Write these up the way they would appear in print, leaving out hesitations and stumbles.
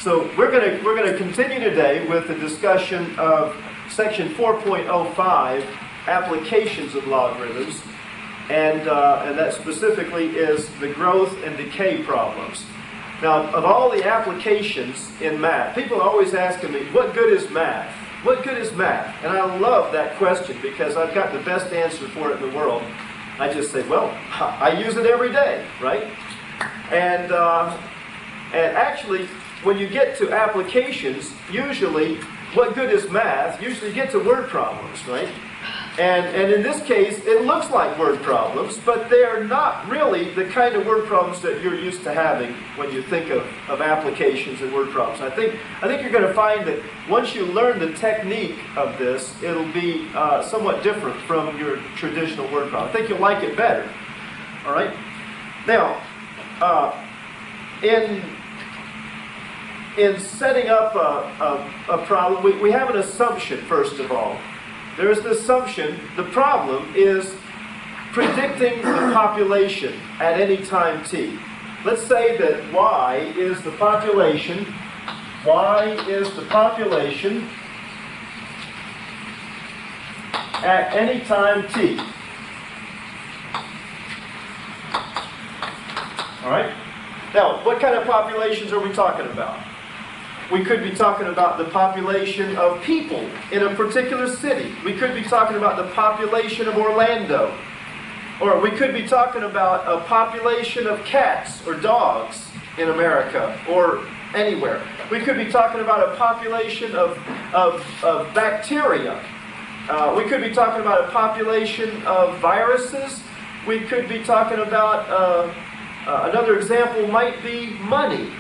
So we're going to continue today with the discussion of section 4.05, applications of logarithms, and that specifically is the growth and decay problems. Now, of all the applications in math, people are always asking me, what good is math? What good is math? And I love that question because I've got the best answer for it in the world. I just say, well, I use it every day, right? And actually, when you get to applications, usually, what good is math? Usually you get to word problems, right? And in this case, it looks like word problems, but they are not really the kind of word problems that you're used to having when you think of applications and word problems. I think you're going to find that once you learn the technique of this, it'll be somewhat different from your traditional word problem. I think you'll like it better. All right? Now, in setting up a problem, we have an assumption, first of all. There is an assumption. The problem is predicting the population at any time t. Let's say that y is the population. Y is the population at any time t. All right? Now, what kind of populations are we talking about? We could be talking about the population of people in a particular city. We could be talking about the population of Orlando. Or we could be talking about a population of cats or dogs in America or anywhere. We could be talking about a population of bacteria. We could be talking about a population of viruses. We could be talking about, another example might be money.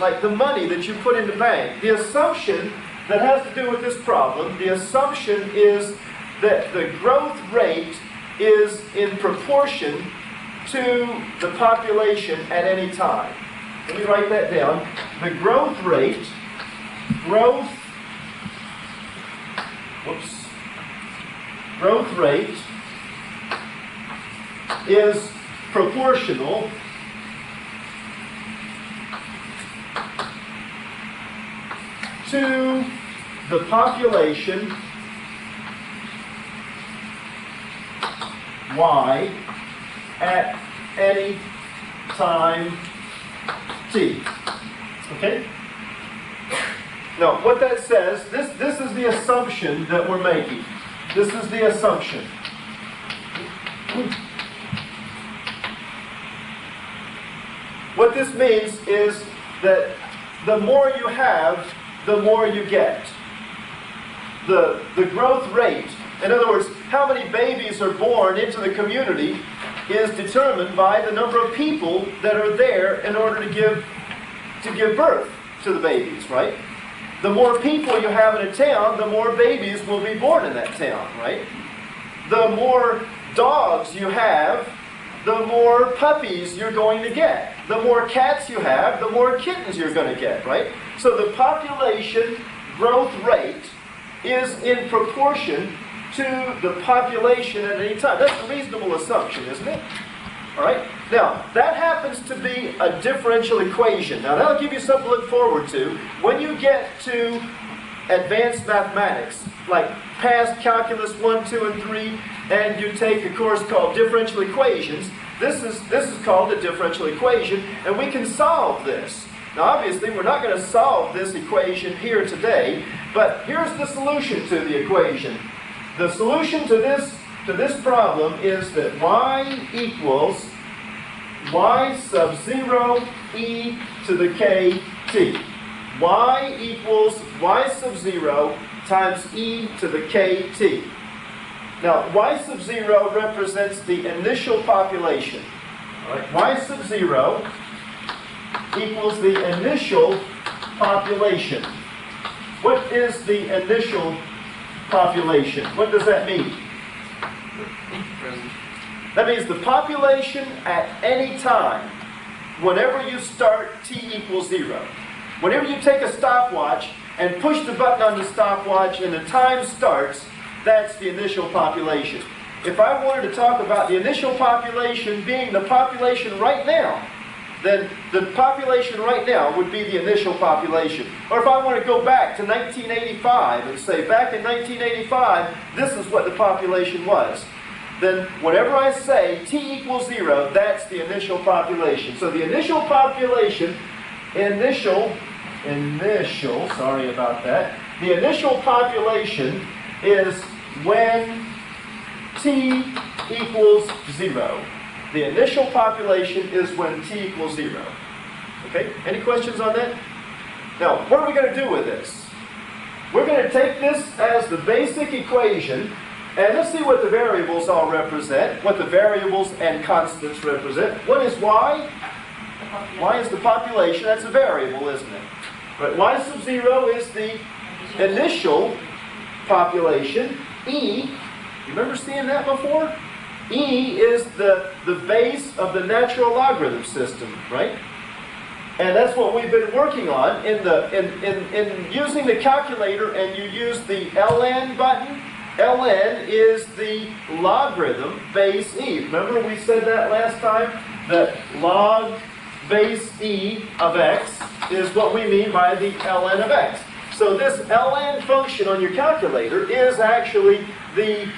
Like the money that you put in the bank. The assumption that has to do with this problem, the assumption is that the growth rate is in proportion to the population at any time. Let me write that down. The growth rate, growth rate is proportional to the population y at any time t. Okay? Now, what that says, this is the assumption that we're making. This is the assumption. What this means is that the more you have, the more you get. The growth rate, in other words, how many babies are born into the community is determined by the number of people that are there in order to give birth to the babies, right? The more people you have in a town, the more babies will be born in that town, right? The more dogs you have, the more puppies you're going to get. The more cats you have, the more kittens you're going to get, right? So the population growth rate is in proportion to the population at any time. That's a reasonable assumption, isn't it? All right? Now, that happens to be a differential equation. Now, that'll give you something to look forward to. When you get to advanced mathematics, like past calculus 1, 2, and 3, and you take a course called differential equations, this is called a differential equation, and we can solve this. Now, obviously, we're not going to solve this equation here today, but here's the solution to the equation. The solution to this problem is that y equals y sub 0 e to the k t. Y equals y sub 0 times e to the k t. Now, y sub 0 represents the initial population. All right? Y sub 0 equals the initial population. What is the initial population? What does that mean? That means the population at any time, whenever you start t equals 0. Whenever you take a stopwatch and push the button on the stopwatch and the time starts, that's the initial population. If I wanted to talk about the initial population being the population right now, then the population right now would be the initial population. Or if I want to go back to 1985 and say, back in 1985, this is what the population was. Then whenever I say t equals 0, that's the initial population. So the initial population, sorry about that. The initial population is when t equals 0. The initial population is when t equals 0. Okay, any questions on that? Now, what are we going to do with this? We're going to take this as the basic equation, and let's see what the variables all represent, what the variables and constants represent. What is y? Y is the population, that's a variable, isn't it? Right, y sub 0 is the initial population. E, you remember seeing that before? E is the base of the natural logarithm system, right? And that's what we've been working on in using the calculator, and you use the ln button. ln is the logarithm base e. Remember we said that last time? That log base e of x is what we mean by the ln of x. So this ln function on your calculator is actually the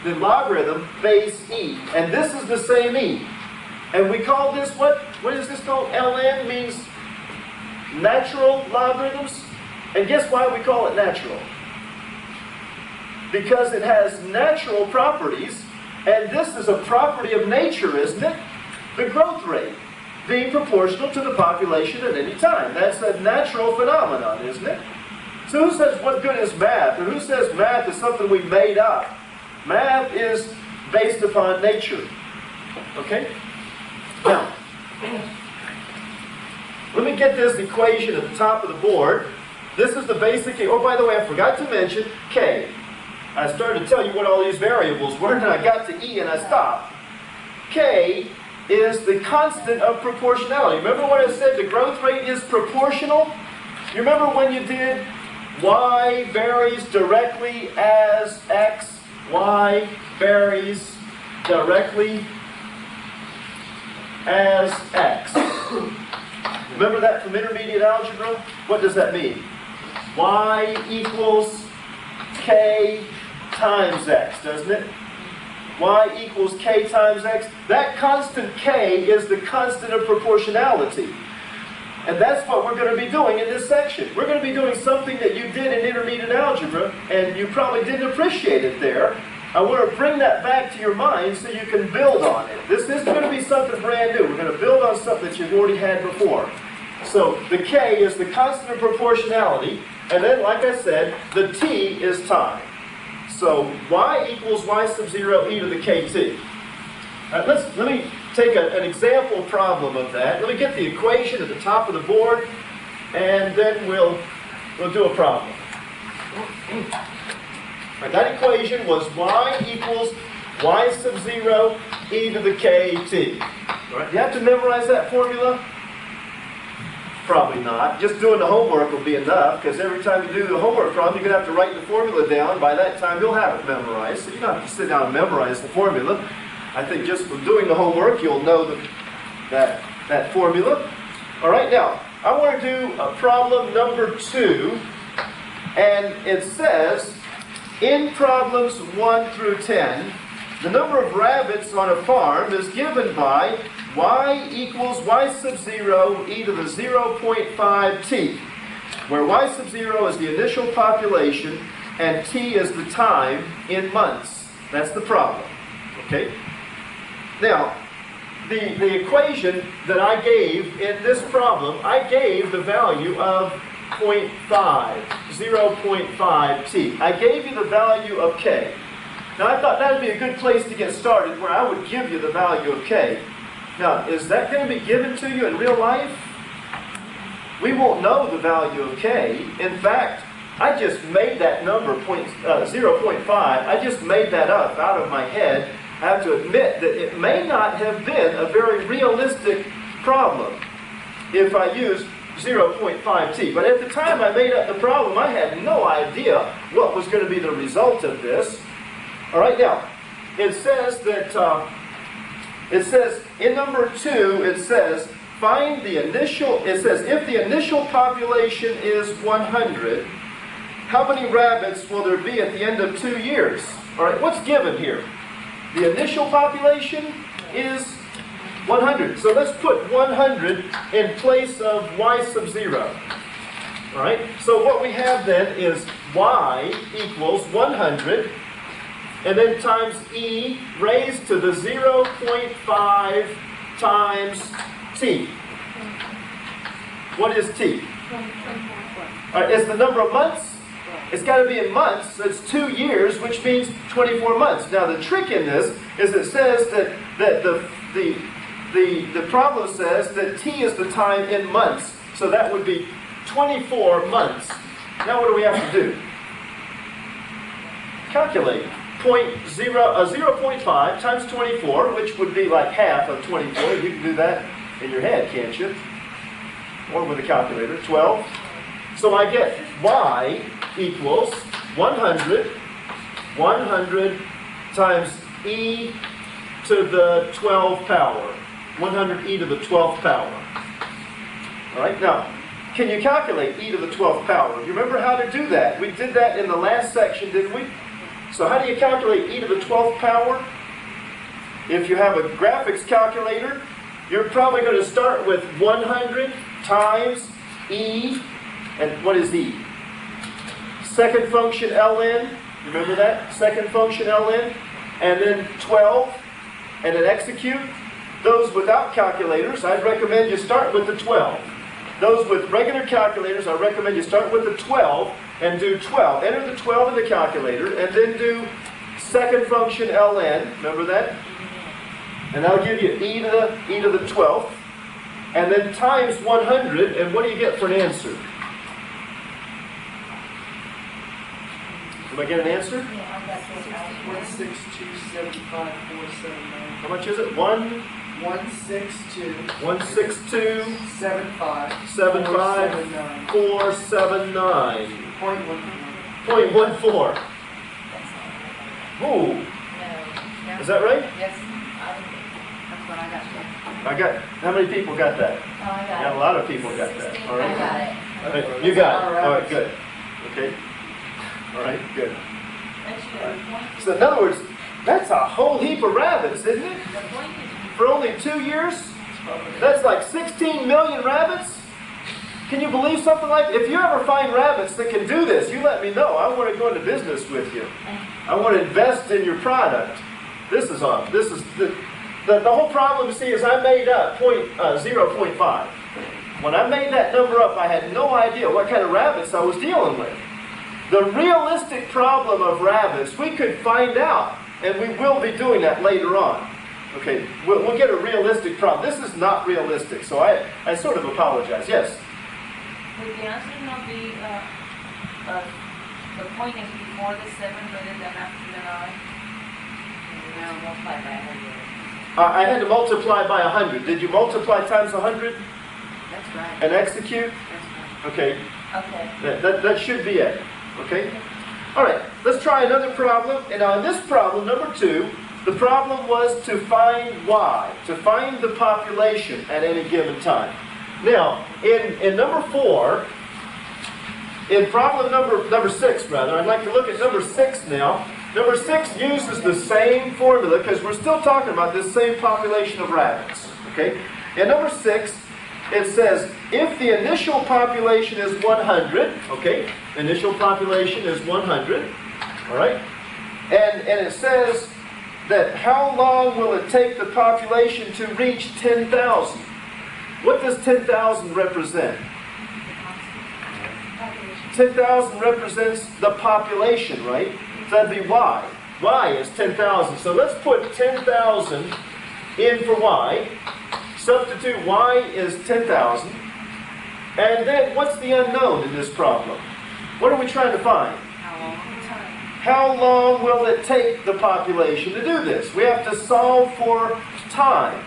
logarithm base e. And this is the same e. And we call this, what is this called? ln means natural logarithms. And guess why we call it natural? Because it has natural properties, and this is a property of nature, isn't it? The growth rate being proportional to the population at any time. That's a natural phenomenon, isn't it? So who says what good is math? Or who says math is something we made up? Math is based upon nature. Okay? Now, let me get this equation at the top of the board. This is the basic, oh, by the way, I forgot to mention k. I started to tell you what all these variables were, and I got to e and I stopped. K is the constant of proportionality. Remember what I said, the growth rate is proportional? You remember when you did y varies directly as x, y varies directly as x. Remember that from intermediate algebra? What does that mean? Y equals k times x, doesn't it? Y equals k times x. That constant k is the constant of proportionality. And that's what we're going to be doing in this section. We're going to be doing something that you did in intermediate algebra, and you probably didn't appreciate it there. I want to bring that back to your mind so you can build on it. This is going to be something brand new. We're going to build on something that you've already had before. So the k is the constant of proportionality, and then, like I said, the t is time. So y equals y sub 0 e to the kt. Let me take an example problem of that. Let me get the equation at the top of the board, and then we'll do a problem. Right, that equation was y equals y sub 0 e to the kt. Right, do you have to memorize that formula? Probably not. Just doing the homework will be enough, because every time you do the homework problem, you're going to have to write the formula down. By that time, you'll have it memorized. So you don't have to sit down and memorize the formula. I think just from doing the homework, you'll know that formula. All right, now, I want to do a problem number 2, and it says, in problems 1 through 10, the number of rabbits on a farm is given by y equals y sub 0 e to the 0.5 t, where y sub 0 is the initial population and t is the time in months. That's the problem. Okay? Now, the equation that I gave in this problem, I gave the value of 0.5 t. I gave you the value of k. Now, I thought that would be a good place to get started, where I would give you the value of k. Now, is that going to be given to you in real life? We won't know the value of k. In fact, I just made that number 0.5. I just made that up out of my head. I have to admit that it may not have been a very realistic problem if I used 0.5t. But at the time I made up the problem, I had no idea what was going to be the result of this. All right, now, it says that, in number 2, it says, find the initial, it says, if the initial population is 100, how many rabbits will there be at the end of 2 years? All right, what's given here? The initial population is 100. So let's put 100 in place of y sub 0. All right, so what we have then is y equals 100, and then times e raised to the 0.5 times t. What is t? All right, it's the number of months. It's got to be in months, so it's 2 years, which means 24 months. Now the trick in this is it says that the problem says that t is the time in months, so that would be 24 months. Now what do we have to do? Calculate. 0.5 times 24, which would be like half of 24. You can do that in your head, can't you? Or with a calculator. 12. So I get y equals 100 times e to the 12th power. 100 e to the 12th power. All right, now, can you calculate e to the 12th power? You remember how to do that? We did that in the last section, didn't we? So how do you calculate e to the 12th power? If you have a graphics calculator, you're probably going to start with 100 times e, and what is e? Second function ln, remember that? Second function ln, and then 12, and then execute. Those without calculators, I'd recommend you start with the 12. Those with regular calculators, I recommend you start with the 12 and do 12. Enter the 12 in the calculator and then do second function ln, remember that? And that'll give you e to the 12th. And then times 100, and what do you get for an answer? Do I get an answer? 16275,479. How much is it? 162 75 479. 479. 0.14. Ooh. Is that right? Yes, that's what I got. How many people got that? Oh, I got Yeah, a lot of people got that. All I right. got it. All right, you got it. All right, good. Okay. All right, good. So in other words, that's a whole heap of rabbits, isn't it? For only 2 years? That's like 16 million rabbits? Can you believe something like that? If you ever find rabbits that can do this, you let me know. I want to go into business with you. I want to invest in your product. This is the whole problem, see, is I made up 0.5. When I made that number up, I had no idea what kind of rabbits I was dealing with. The realistic problem of rabbits, we could find out, and we will be doing that later on. Okay, we'll get a realistic problem. This is not realistic, so I sort of apologize. Yes? Would the answer not be the point is before the 7 rather than after the 9? Now multiply by 100. I had to multiply by 100. Did you multiply times 100 That's right. and execute? That's right. Okay, Okay. that should be it. Okay? All right, let's try another problem. And on this problem, number 2, the problem was to find y, to find the population at any given time. Now, in number 4, in problem number 6, rather, I'd like to look at number 6 now. Number 6 uses the same formula because we're still talking about this same population of rabbits. Okay? In number 6, it says, if the initial population is 100, okay, initial population is 100, all right, and it says that how long will it take the population to reach 10,000? What does 10,000 represent? 10,000 represents the population, right? So that'd be y. Y is 10,000. So let's put 10,000 in for y. Substitute y is 10,000. And then what's the unknown in this problem? What are we trying to find? How long will it take the population to do this? We have to solve for time.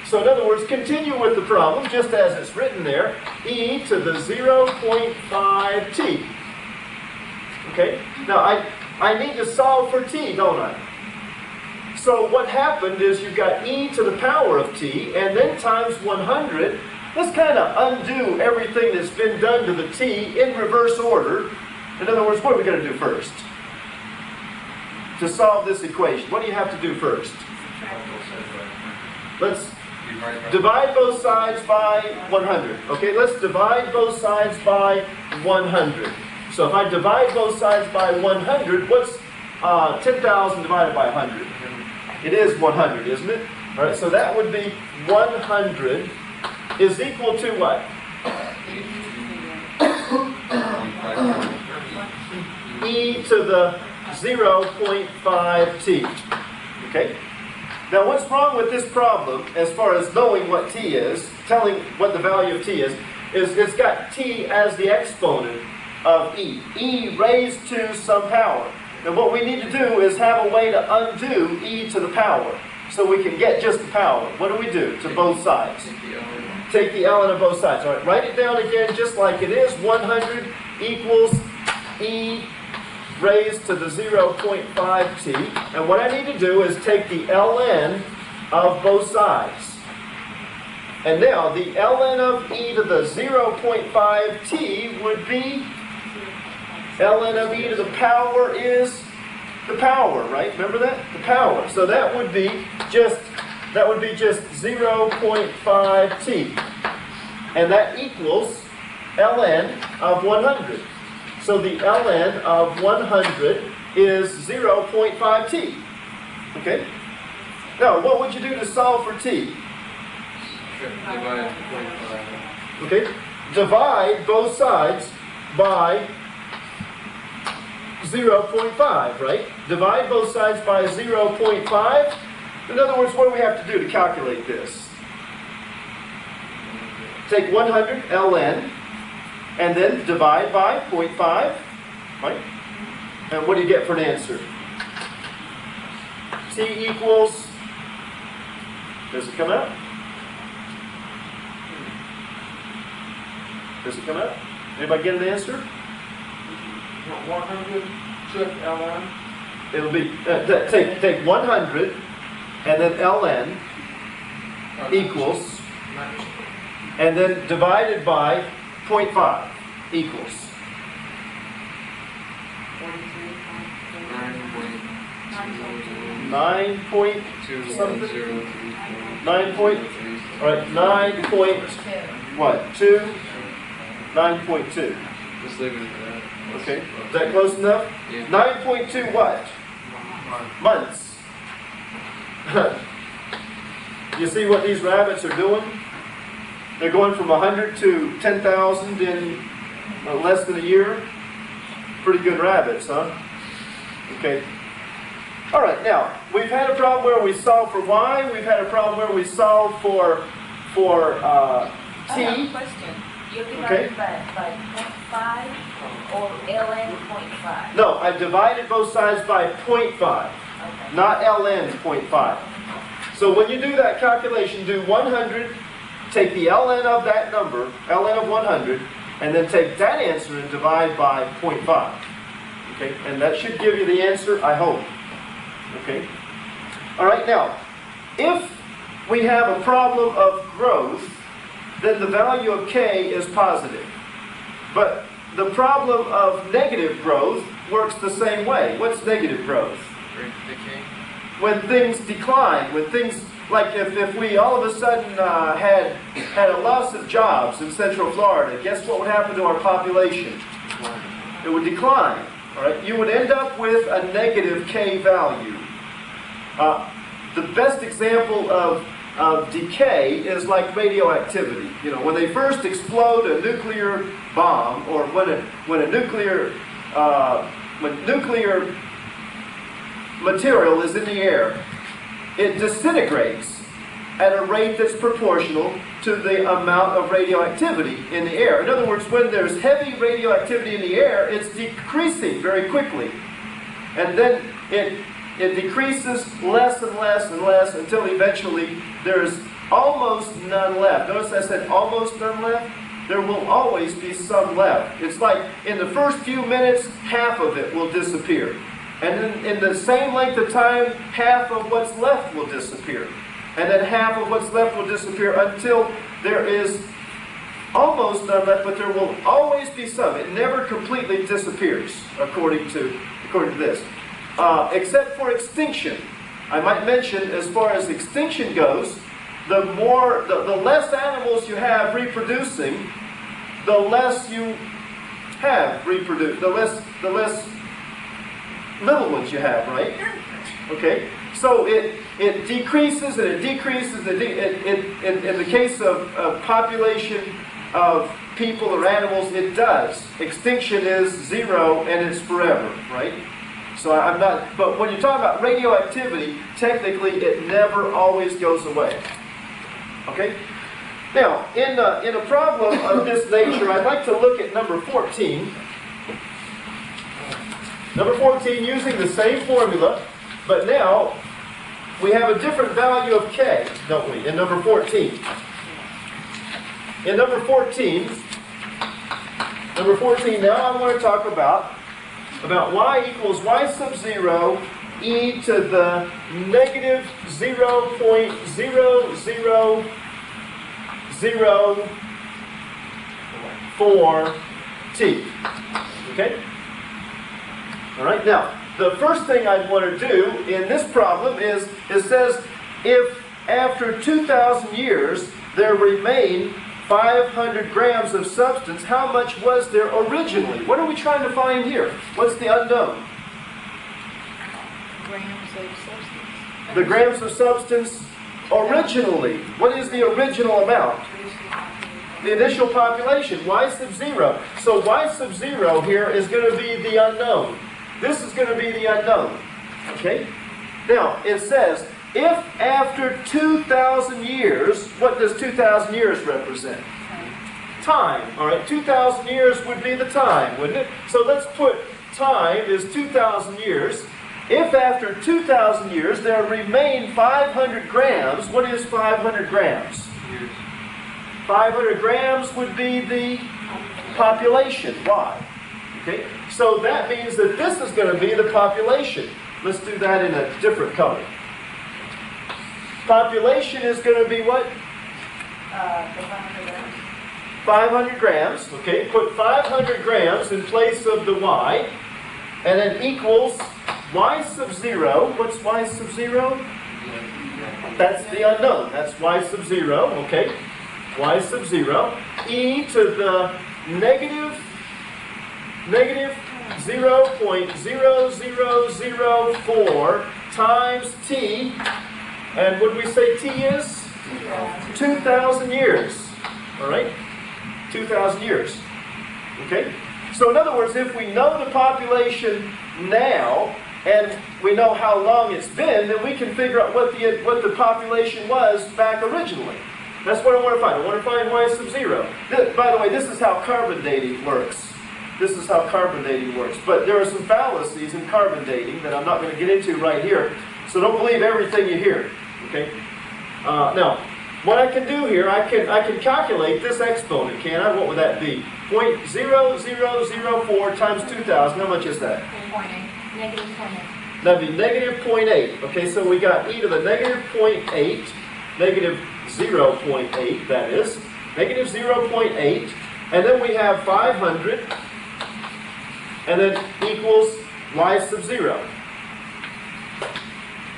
So in other words, continue with the problem, just as it's written there, e to the 0.5t. Okay? Now, I need to solve for t, don't I? So what happened is you've got e to the power of t, and then times 100. Let's kind of undo everything that's been done to the t in reverse order. In other words, what are we going to do first? To solve this equation, what do you have to do first? Let's divide both sides by 100. Okay, let's divide both sides by 100. So if I divide both sides by 100, what's 10,000 divided by 100? It is 100, isn't it? All right, so that would be 100 is equal to what? E to the 0.5t. Okay? Now what's wrong with this problem, as far as knowing what t is, telling what the value of t is it's got t as the exponent of e. E raised to some power. And what we need to do is have a way to undo e to the power, so we can get just the power. What do we do to both sides? Take the ln of both sides. All right, write it down again just like it is. 100 equals e raised to the 0.5t. And what I need to do is take the ln of both sides. And now the ln of e to the 0.5t would be ln of e to the power is the power, right? Remember that? The power. So that would be just 0.5t. And that equals ln of 100. So the ln of 100 is 0.5t. Okay? Now, what would you do to solve for t? Divide 0.5. Okay? Divide both sides by 0.5, right? Divide both sides by 0.5. In other words, what do we have to do to calculate this? Take 100 ln and then divide by 0.5, right? And what do you get for an answer? T equals, does it come out? Does it come out? Anybody get an answer? 100 check ln. It'll be, take 100 and then ln equals, and then divided by 0.5 equals 9 point something? 9 point, all right, 9 point, what, 2? 9.2. Just leave it at that. Okay, is that close enough? Yeah. 9.2 what? Months. You see what these rabbits are doing? They're going from 100 to 10,000 in less than a year. Pretty good rabbits, huh? Okay. All right, now, we've had a problem where we solve for y. We've had a problem where we solve for I have a t. question. You Okay. divided by 0.5 or ln 0.5? No, I divided both sides by 0.5, Okay. not ln 0.5. So when you do that calculation, do 100, take the ln of that number, ln of 100, and then take that answer and divide by 0.5. Okay, and that should give you the answer, I hope. Okay. All right, now, if we have a problem of growth, then the value of k is positive. But the problem of negative growth works the same way. What's negative growth? Decay. When things decline, when things, like if we all of a sudden had a loss of jobs in Central Florida, guess what would happen to our population? It would decline. All right, you would end up with a negative k value. The best example of decay is like radioactivity. You know, when they first explode a nuclear bomb, or when nuclear material is in the air, it disintegrates at a rate that's proportional to the amount of radioactivity in the air. In other words, when there's heavy radioactivity in the air, it's decreasing very quickly. And then it decreases less and less and less until eventually there's almost none left. Notice I said almost none left? There will always be some left. It's like in the first few minutes, half of it will disappear. And then in the same length of time, half of what's left will disappear. And then half of what's left will disappear until there is almost none left, but there will always be some. It never completely disappears, according to this. Except for extinction. I might mention, as far as extinction goes, the less animals you have reproducing, the less you have reproduced, the less little ones you have, right? Okay, so it decreases and it decreases. In the case of population of people or animals, it does. Extinction is zero and it's forever, right? So I'm not. But when you're talking about radioactivity, technically it never always goes away. Okay. Now, in a problem of this nature, I'd like to look at number 14. Number 14, using the same formula, but now we have a different value of K, don't we, in number 14. In number 14, now I want to talk about y equals y sub 0 e to the negative 0.0004 t. Okay? All right, now, the first thing I'd want to do in this problem is, it says, if after 2,000 years there remain 500 grams of substance, how much was there originally? What are we trying to find here? What's the unknown? Grams of substance. The grams of substance originally. What is the original amount? The initial population, y sub 0. So y sub 0 here is going to be the unknown. This is going to be the unknown. Okay? Now, it says, if after 2,000 years, what does 2,000 years represent? Time. All right, 2,000 years would be the time, wouldn't it? So let's put time is 2,000 years. If after 2,000 years there remain 500 grams, what is 500 grams? 500 grams would be the population. Why? Okay, so that means that this is going to be the population. Let's do that in a different color. Population is going to be what? 500 grams. Okay, put 500 grams in place of the y, and then equals y sub 0. What's y sub 0? That's the unknown. That's y sub 0. Okay, y sub 0 e to the negative 0.0004 times t, and what did we say t is? 2,000 years. All right? 2,000 years. Okay? So in other words, if we know the population now, and we know how long it's been, then we can figure out what the population was back originally. That's what I want to find. I want to find y sub 0. By the way, this is how carbon dating works. This is how carbon dating works. But there are some fallacies in carbon dating that I'm not going to get into right here. So don't believe everything you hear. Okay? Now, what I can do here, I can calculate this exponent, can I? What would that be? 0.0004 times 2,000. How much is that? 0.8. Negative 0.8. That'd be negative 0.8. Okay, so we got e to the negative 0.8, negative 0.8, that is. Negative 0.8. And then we have 500. And then equals y sub 0.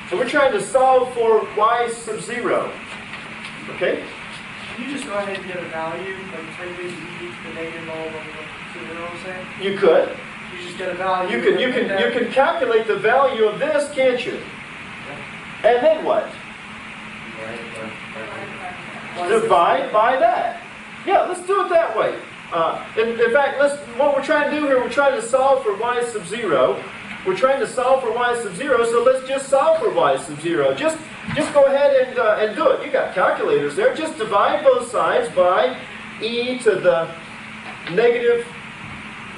So we're trying to solve for y sub 0. Okay? Can you just go ahead and get a value, like type in e to the negative all over, you know what I'm saying? You could. You just get a value. You can calculate the value of this, can't you? And then what? Divide by that. Yeah, let's do it that way. In fact, what we're trying to do here, we're trying to solve for y sub 0. We're trying to solve for y sub 0, so let's just solve for y sub 0. Just go ahead and do it. You got calculators there. Just divide both sides by e to the negative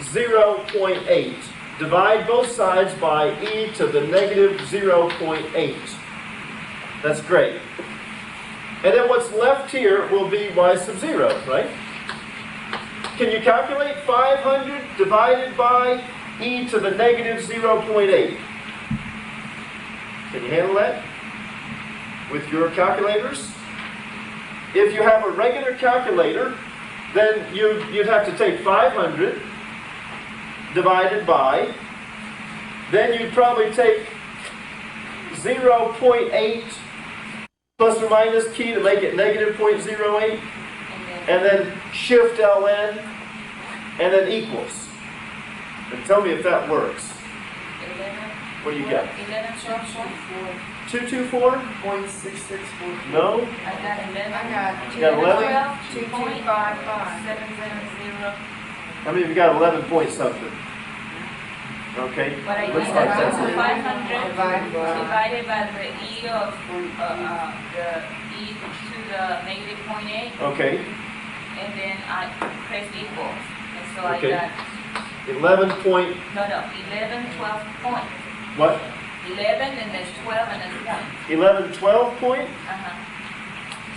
0.8. Divide both sides by e to the negative 0.8. That's great. And then what's left here will be y sub 0, right? Can you calculate 500 divided by e to the negative 0.8? Can you handle that with your calculators? If you have a regular calculator, then you'd have to take 500 divided by, then you'd probably take 0.8 plus or minus key to make it negative 0.08, and then shift ln, and then equals. And tell me if that works. 11. What do you got? 11, 12, 224? 0.6642. No? I got 11. I got You got 11? 2255. How many of you got 11 point something? Okay. What I did, Looks I like took that's the it. 500 Divided by- divided by the e of the e to the negative 0.8, Okay. and then I pressed equals. And so Okay. I got, 11 point, no, 11, 12 point. what? 11 and there's 12 and there's 1. 11, 12 point?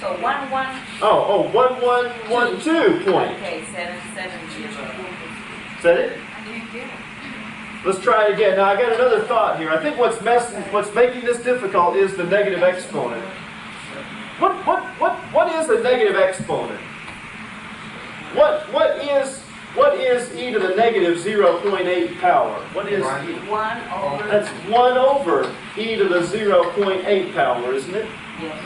So 1, 1. 1112 point. Okay, 7, 7, 0. Is that it? I can't get it. Let's try it again. Now I got another thought here. I think what's making this difficult is the negative exponent. What is a negative exponent? What is e to the negative 0.8 power? What is e? 1 over. That's 1 over e to the 0.8 power, isn't it? Yes.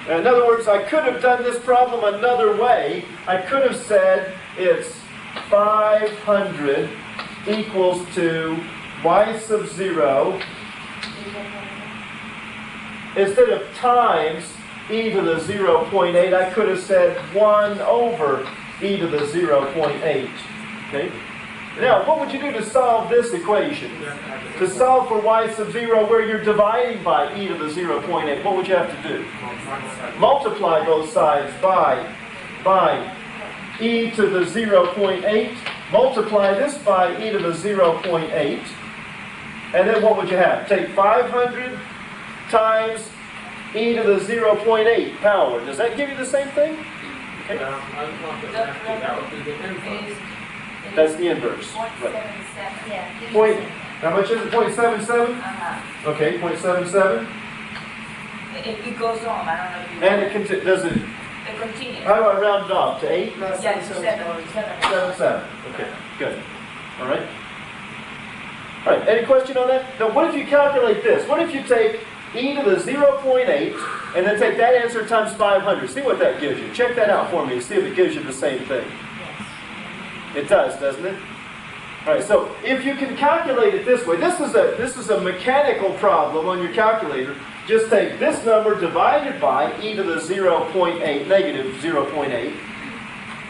In other words, I could have done this problem another way. I could have said it's 500 equals to y sub 0 instead of times e to the 0.8, I could have said 1 over e to the 0.8. Okay? Now, what would you do to solve this equation? To solve for y sub 0 where you're dividing by e to the 0.8, what would you have to do? Multiply both sides by e to the 0.8. Multiply this by e to the 0.8. And then what would you have? Take 500 times e to the 0.8 power. Does that give you the same thing? Okay. That would be the inverse. That's the inverse. 0.77. Right. Yeah. Point, how much is it? 0.77? Okay, 0.77. It goes on. I don't know if you And it does it, It continues. how do I round it off? To 8? That's Yeah, 7. 7. Okay, good. All right. All right, any question on that? Now, what if you calculate this? What if you take e to the 0.8 and then take that answer times 500? See what that gives you. Check that out for me and see if it gives you the same thing. It does, doesn't it? All right, so if you can calculate it this way, this is a mechanical problem on your calculator. Just take this number divided by e to the 0.8, negative 0.8.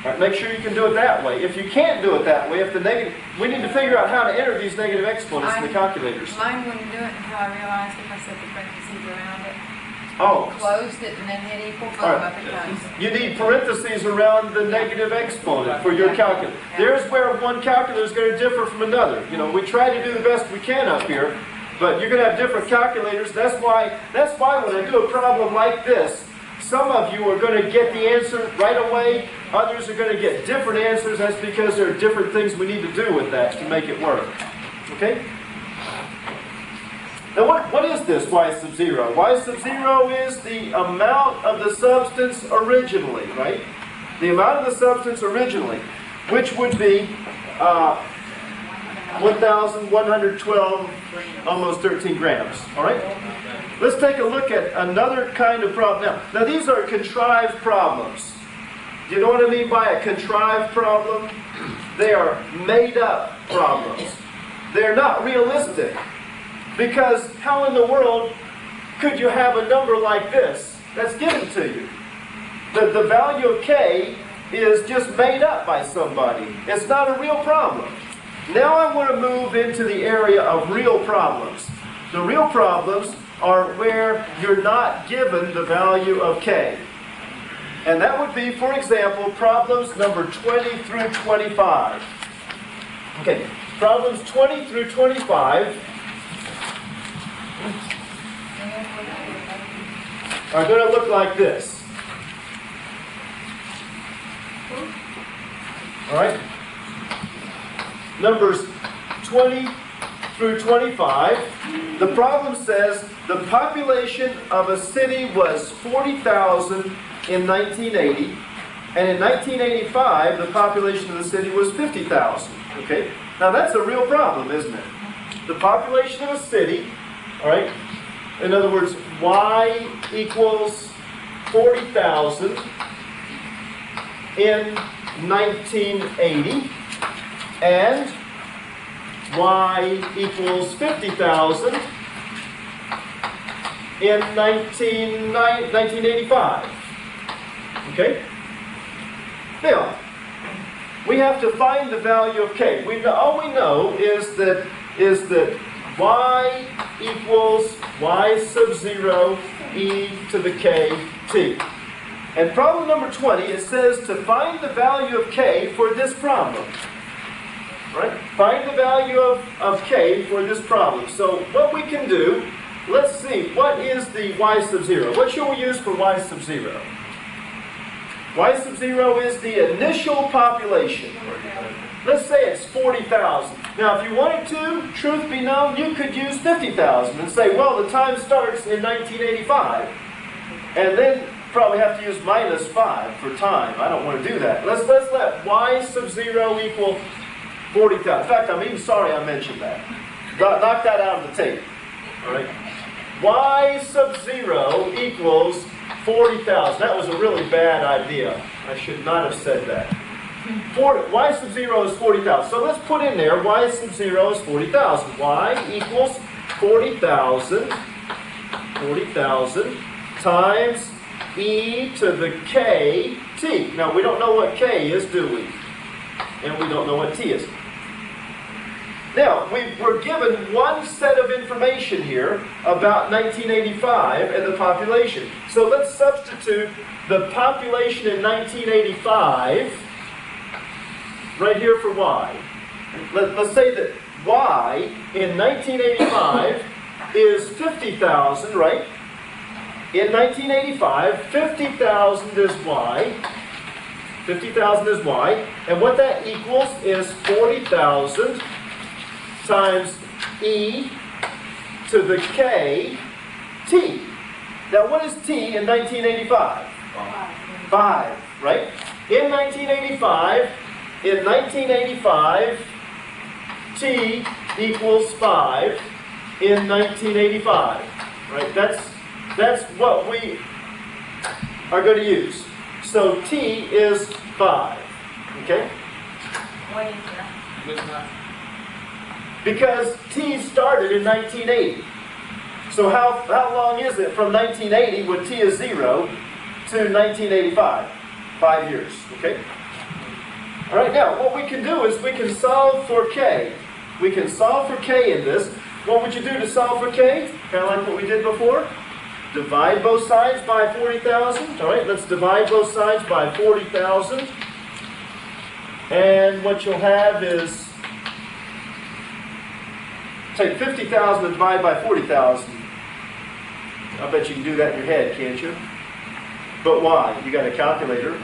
All right, make sure you can do it that way. If you can't do it that way, if the negative, we need to figure out how to enter these negative exponents in the calculators. Mine wouldn't do it until I realized if I set the parentheses around it, Oh, closed it, and then hit equal, boom, All right. up it comes. you need parentheses around the negative exponent for your calculator. There's where one calculator is going to differ from another. You know, we try to do the best we can up here, but you're going to have different calculators. That's why when I do a problem like this, some of you are going to get the answer right away. Others are going to get different answers. That's because there are different things we need to do with that to make it work. Okay? Now what is this y sub 0? Y sub 0 is the amount of the substance originally, right? The amount of the substance originally, which would be 1,112, almost 13 grams. All right? Let's take a look at another kind of problem. Now these are contrived problems. Do you know what I mean by a contrived problem? They are made up problems. They're not realistic. Because how in the world could you have a number like this that's given to you? The value of k is just made up by somebody. It's not a real problem. Now I want to move into the area of real problems. The real problems are where you're not given the value of k. And that would be, for example, problems number 20 through 25. Okay, problems 20 through 25 are going to look like this. All right? Numbers 20 through 25, the problem says the population of a city was 40,000 in 1980, and in 1985, the population of the city was 50,000. Okay? Now that's a real problem, isn't it? The population of a city, all right? In other words, y equals 40,000 in 1980, and y equals 50,000 in 1985. Okay? Now, we have to find the value of k. All we know is that y equals y sub 0 e to the k t. And problem number 20, it says to find the value of k for this problem. Right? Find the value of k for this problem. So what we can do, let's see, what is the y sub 0? What shall we use for y sub 0? Y sub 0 is the initial population. Let's say it's 40,000. Now if you wanted to, truth be known, you could use 50,000 and say, well, the time starts in 1985. And then probably have to use minus 5 for time. I don't want to do that. Let's let y sub 0 equal 40,000. In fact, I'm even sorry I mentioned that. Knock that out of the tape. All right. Y sub 0 equals 40,000. That was a really bad idea. I should not have said that. Y sub 0 is 40,000. So let's put in there y sub 0 is 40,000. Y equals 40,000 times e to the k t. Now we don't know what k is, do we? And we don't know what t is. Now, we're given one set of information here about 1985 and the population. So let's substitute the population in 1985 right here for y. Let's say that y in 1985 is 50,000, right? In 1985, 50,000 is y. 50,000 is y. And what that equals is 40,000 times e to the k t. Now what is t in 1985? 5, right? In 1985, t equals 5 in 1985, right? That's what we are going to use. So t is 5, okay? Why is that? Because t started in 1980. So how long is it from 1980 when t is 0 to 1985? 5 years, okay? All right, now what we can do is we can solve for k. We can solve for k in this. What would you do to solve for k? Kind of like what we did before. Divide both sides by 40,000. All right, let's divide both sides by 40,000. And what you'll have is, take 50,000 and divide by 40,000. I bet you can do that in your head, can't you? But why? You got a calculator.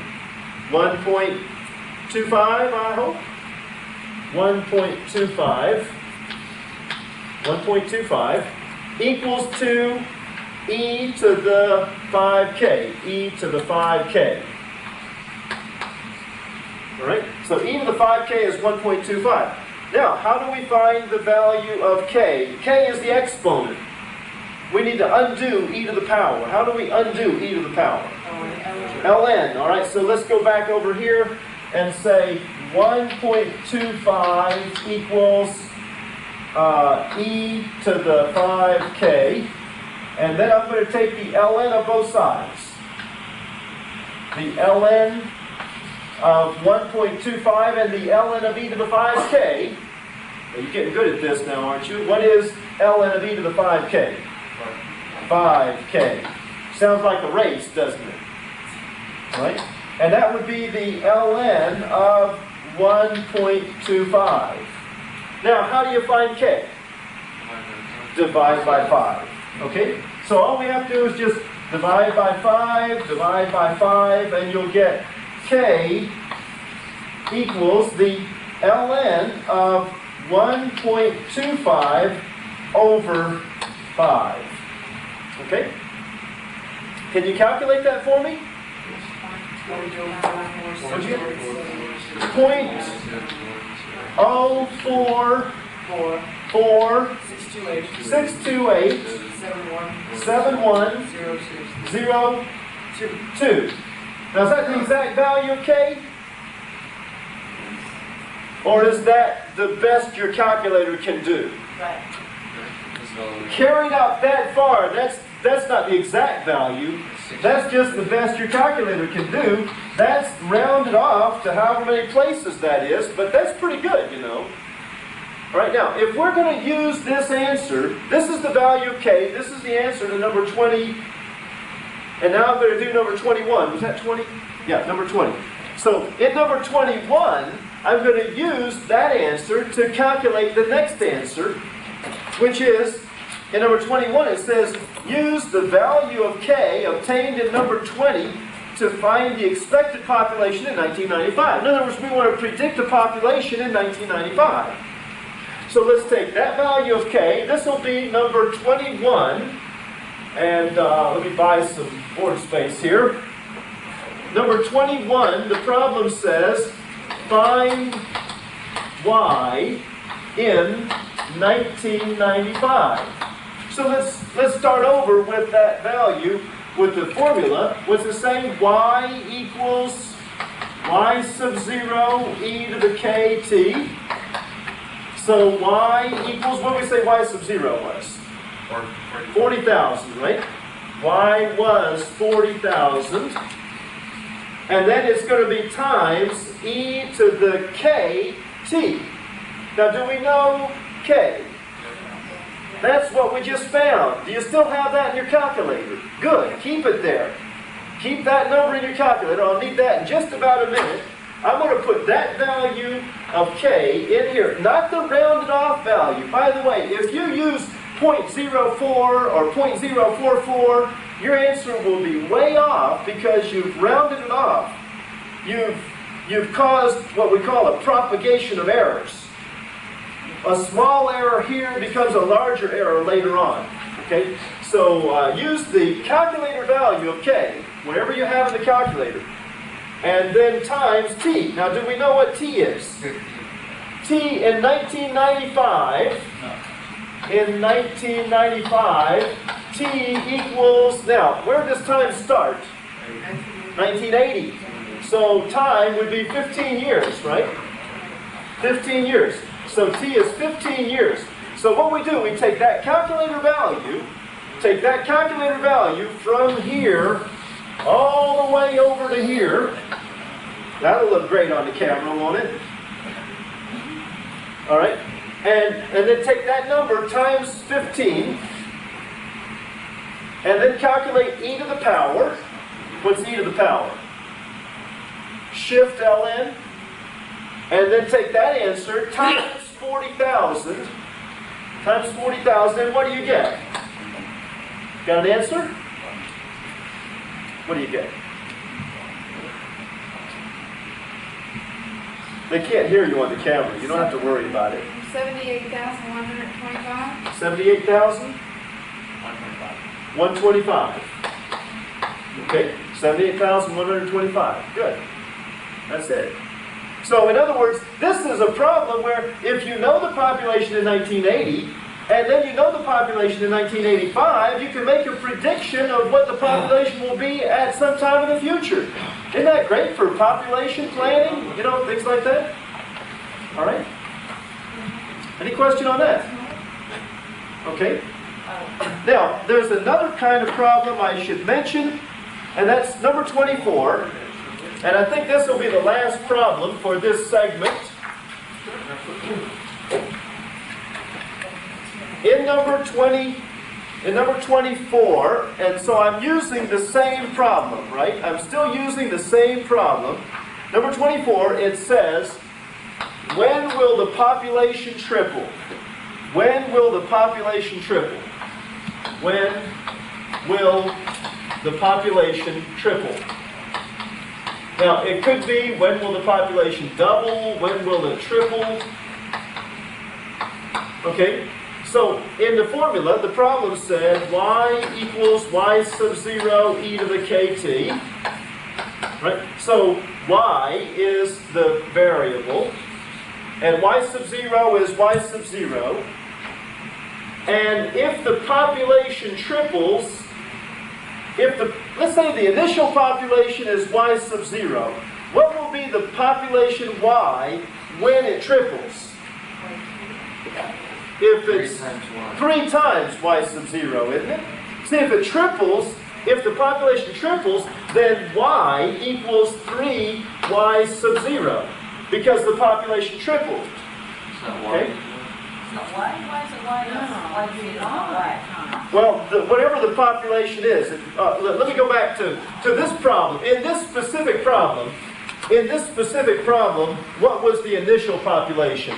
1.25, I hope. 1.25 equals to e to the 5k. E to the 5k. All right? So e to the 5k is 1.25. Now, how do we find the value of k? K is the exponent. We need to undo e to the power. How do we undo e to the power? ln. All right, so let's go back over here and say 1.25 equals e to the 5k. And then I'm going to take the ln of both sides. The ln of 1.25 and the ln of e to the 5k. Well, you're getting good at this now, aren't you? What is ln of e to the 5k? 5k. Sounds like a race, doesn't it? Right? And that would be the ln of 1.25. Now, how do you find k? Divide by 5. Okay? So all we have to do is just divide by 5, and you'll get k equals the ln of 1.25 over 5. Okay? Can you calculate that for me? What'd you get? 0.044 628 7102. Now is that the exact value of K? Or is that the best your calculator can do? Right. Carried out that far, that's not the exact value. That's just the best your calculator can do. That's rounded off to however many places that is, but that's pretty good, you know. All right, now, if we're going to use this answer, this is the value of K, this is the answer to number 20, and now I'm going to do number 21. Was that 20? Yeah, number 20. So, in number 21, I'm going to use that answer to calculate the next answer, which is, in number 21, it says, use the value of K obtained in number 20 to find the expected population in 1995. In other words, we want to predict the population in 1995. So let's take that value of K. This will be number 21. And let me buy some board space here. Number 21, the problem says, find Y in 1995. So let's start over with that value with the formula. What's the same? Y equals Y sub 0 e to the kt. So Y equals, what do we say Y sub 0 was? 40,000, right? Y was 40,000. And then it's going to be times e to the kt. Now, do we know K? That's what we just found. Do you still have that in your calculator? Good. Keep it there. Keep that number in your calculator. I'll need that in just about a minute. I'm going to put that value of K in here. Not the rounded off value. By the way, if you use 0.04 or 0.044, your answer will be way off because you've rounded it off. You've caused what we call a propagation of errors. A small error here becomes a larger error later on. Okay? So use the calculator value of K, whatever you have in the calculator, and then times T. Now, do we know what T is? T in 1995, T equals, now, where does time start? 1980. So time would be 15 years, right? 15 years. So T is 15 years. So what we do, we take that calculator value from here all the way over to here. That'll look great on the camera, won't it? All right. And then take that number times 15. And then calculate e to the power. What's e to the power? Shift ln. And then take that answer times 40,000. Times 40,000. And what do you get? Got an answer? What do you get? They can't hear you on the camera. You don't have to worry about it. 78,125. 78,000? 125. Okay, 78,125. Good. That's it. So in other words, this is a problem where if you know the population in 1980, and then you know the population in 1985, you can make a prediction of what the population will be at some time in the future. Isn't that great for population planning? You know, things like that? All right? Any question on that? Okay. Now, there's another kind of problem I should mention, and that's number 24. And I think this will be the last problem for this segment. In number 24, and so I'm using the same problem, right? I'm still using the same problem. Number 24, it says, when will the population triple? When will the population triple? When will the population triple? Now, it could be, when will the population double? When will it triple? Okay? So in the formula, the problem said y equals y sub 0 e to the kt. Right? So y is the variable, and y sub 0 is y sub 0. And if the population triples, let's say the initial population is y sub 0, what will be the population y when it triples? If it's 3 times y sub 0, isn't it? See, if it triples, if the population triples, then y equals 3y sub 0, because the population tripled. Okay? It's not y? Why is it y? Why is it not y? Well, whatever the population is, let me go back to this problem. In this specific problem, what was the initial population?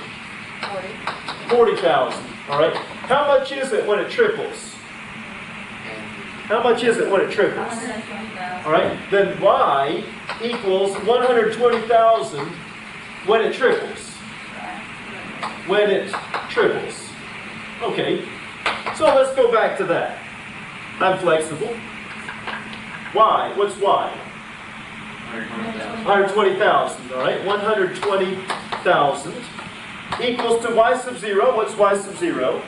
40,000. All right. How much is it when it triples? How much is it when it triples? 120,000. All right. Then y equals 120,000 when it triples. When it triples. Okay. So let's go back to that. I'm flexible. Y. What's y? 120,000. All right. 120,000 equals to y sub 0. What's y sub 0?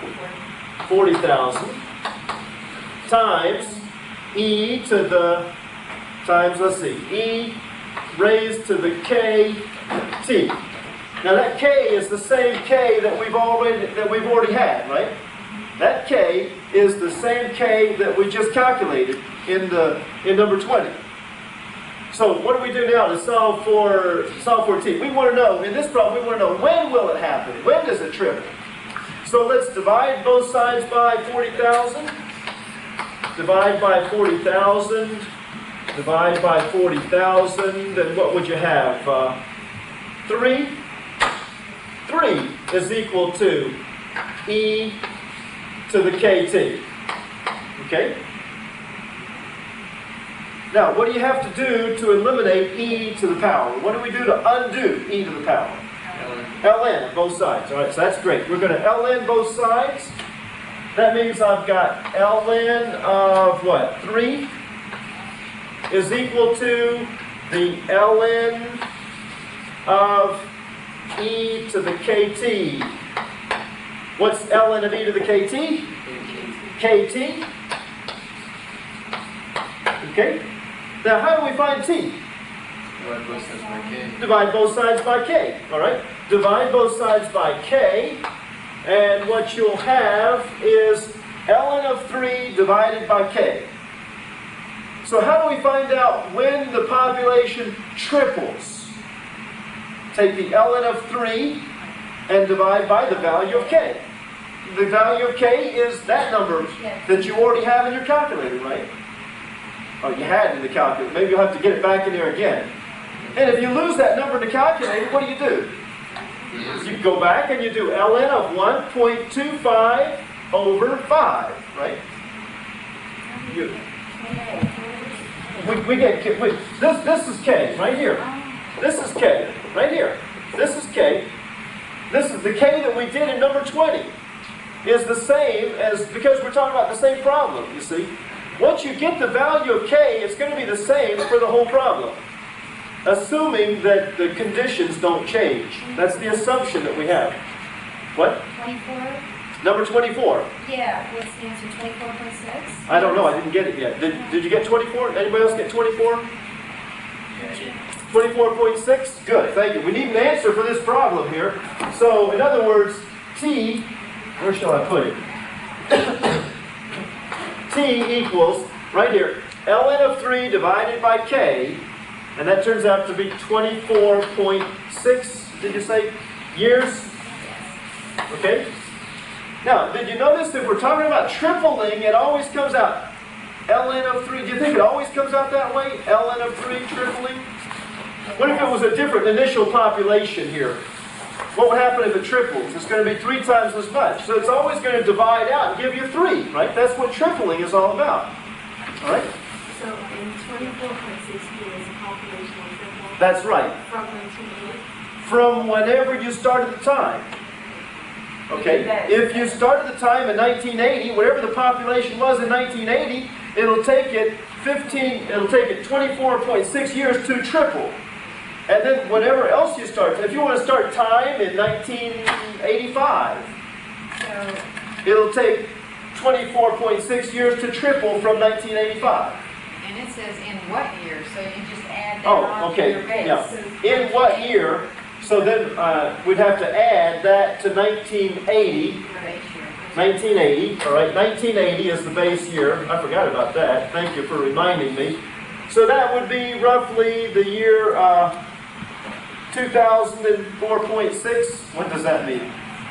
40,000 times e to the let's see, e raised to the kt. Now that k is the same k that we've already had, right? That k is the same k that we just calculated in number 20. So what do we do now to solve for t? We want to know, in this problem, we want to know when will it happen? When does it triple? So let's divide both sides by 40,000. Divide by 40,000. Divide by 40,000. And what would you have? 3. 3 is equal to e to the kt. Okay? Now, what do you have to do to eliminate e to the power? What do we do to undo e to the power? ln on both sides. All right, so that's great. We're going to ln both sides. That means I've got ln of what? 3 is equal to the ln of e to the kt. What's ln of e to the kt? kt. Okay. Now, how do we find t? Divide both sides by k. All right. Divide both sides by k, and what you'll have is ln of 3 divided by k. So how do we find out when the population triples? Take the ln of 3 and divide by the value of k. The value of k is that number that you already have in your calculator, right? Oh, you had it in the calculator. Maybe you'll have to get it back in there again. And if you lose that number in the calculator, what do? You go back and you do ln of 1.25 over 5, right? This is k, right here. This is k, right here. This is k. This is the k that we did in number 20. Is the same as, because we're talking about the same problem, you see. Once you get the value of k, it's going to be the same for the whole problem. Assuming that the conditions don't change. That's the assumption that we have. What? 24? Number 24. Yeah, what's the answer, 24.6? I don't know, I didn't get it yet. Did you get 24? Anybody else get 24? 24.6? Good, thank you. We need an answer for this problem here. So, in other words, t, where shall I put it? T equals, right here, ln of 3 divided by k, and that turns out to be 24.6, did you say, years? Okay? Now, did you notice if we're talking about tripling, it always comes out ln of 3. Do you think it always comes out that way? ln of 3 tripling? What if it was a different initial population here? What would happen if it triples? It's going to be 3 times as much. So it's always going to divide out and give you 3, right? That's what tripling is all about. All right? So in 24.6 years, the population will triple? That's right. From 1980? From whenever you started the time. Okay, if you started the time in 1980, whatever the population was in 1980, it'll take it 24.6 years to triple. And then whatever else you start, if you want to start time in 1985, So, it'll take 24.6 years to triple from 1985. And it says in what year, so you just add that Oh, on to okay, your base. yeah. In what year? So then we'd have to add that to 1980. Base year. 1980, all right, 1980 is the base year. I forgot about that. Thank you for reminding me. So that would be roughly the year 2004.6. What does that mean?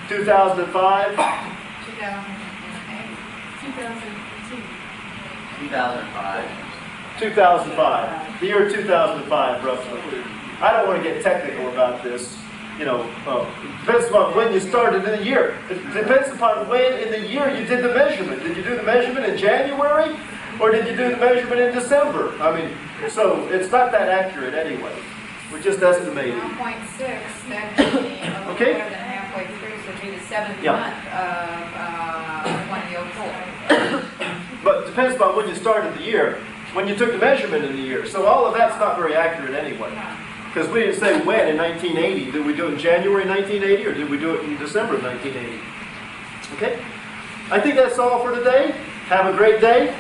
2005? 2008. 2002. 2005. 2005. The year 2005, roughly. I don't want to get technical about this. You know, depends upon when you started in the year. It depends upon when in the year you did the measurement. Did you do the measurement in January? Or did you do the measurement in December? I mean, so it's not that accurate anyway. We're just estimating. 1.6, that'd be a little Okay. more than halfway through, so it'd be the seventh Yeah. month of 2004. But it depends upon when you started the year, when you took the measurement in the year. So all of that's not very accurate anyway. Because we didn't say when in 1980. Did we do it in January 1980 or did we do it in December of 1980? Okay? I think that's all for today. Have a great day.